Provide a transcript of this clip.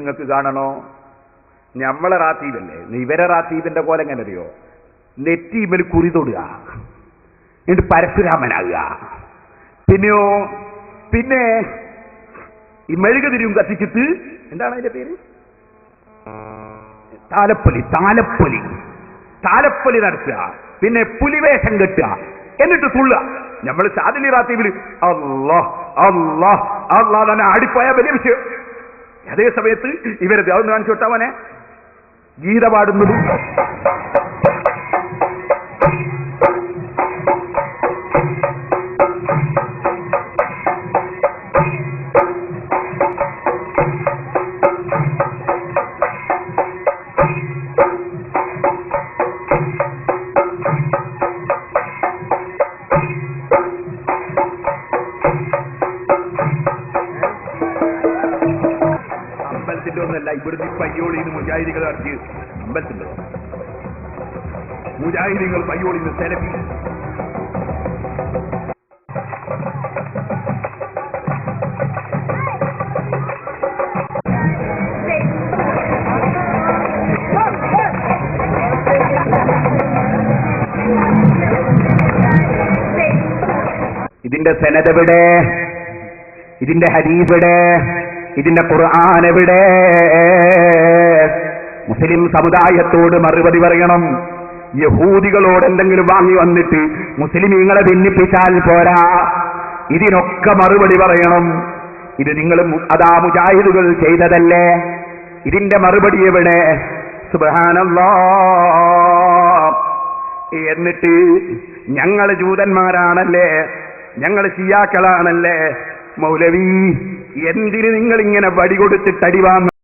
നിങ്ങൾക്ക് കാണണോ? നമ്മളെ റാത്തീബല്ലേ, ഇവരെ റാത്തീബിന്റെ പോലെ എങ്ങനെ അറിയോ? നെറ്റീബിൽ കുറി തൊടുക, എന്നിട്ട് പരശുരാമനാകുക. പിന്നെയോ പിന്നെ ഈ മെഴുകുതിരിയും കത്തിച്ചിട്ട് എന്താണ് അതിന്റെ പേര്? താലപ്പൊലി നടത്തുക. പിന്നെ പുലിവേഷം കെട്ടുക, എന്നിട്ട് തുള്ളുക. നമ്മൾ സാധന റാത്തീബിൽ അല്ലാഹ് അല്ലാഹ് അല്ലാഹ് തന്നെ ആടിപ്പോയാൽ വലിയ വിഷയം. അതേ സമയത്ത് ഇവരെ ദേവന്ന് കാണിച്ചു വിട്ടവനെ ഗീത പാടുന്നതും ഒന്നല്ല. ഇവിടുന്ന് പയ്യോളിന്ന് മുജാഹിദികൾ ഇറക്കി അമ്പലത്തിലോ മുജാഹിദികൾ പയ്യോളിന്ന് സെലഫി. ഇതിന്റെ സനദ് എവിടെ? ഇതിന്റെ ഹദീസ് എവിടെ? ഇതിന്റെ ഖുർആൻ എവിടെ? മുസ്ലിം സമുദായത്തോട് മറുപടി പറയണം. യഹൂദികളോട് എന്തെങ്കിലും വാങ്ങി വന്നിട്ട് മുസ്ലിമീങ്ങളെ ഭിന്നിപ്പിച്ചാൽ പോരാ, ഇതിനൊക്കെ മറുപടി പറയണം. ഇത് നിങ്ങൾ അതാ മുജാഹിദുകൾ ചെയ്തതല്ലേ? ഇതിന്റെ മറുപടി എവിടെ? സുബ്ഹാനല്ലാഹ്. എന്നിട്ട് ഞങ്ങൾ ജൂതന്മാരാണല്ലേ, ഞങ്ങൾ ശിയാക്കളാണല്ലേ, മൗലവി എന്തിന് നിങ്ങൾ ഇങ്ങനെ വടി കൊടുത്തിട്ട് അടി വാങ്ങും?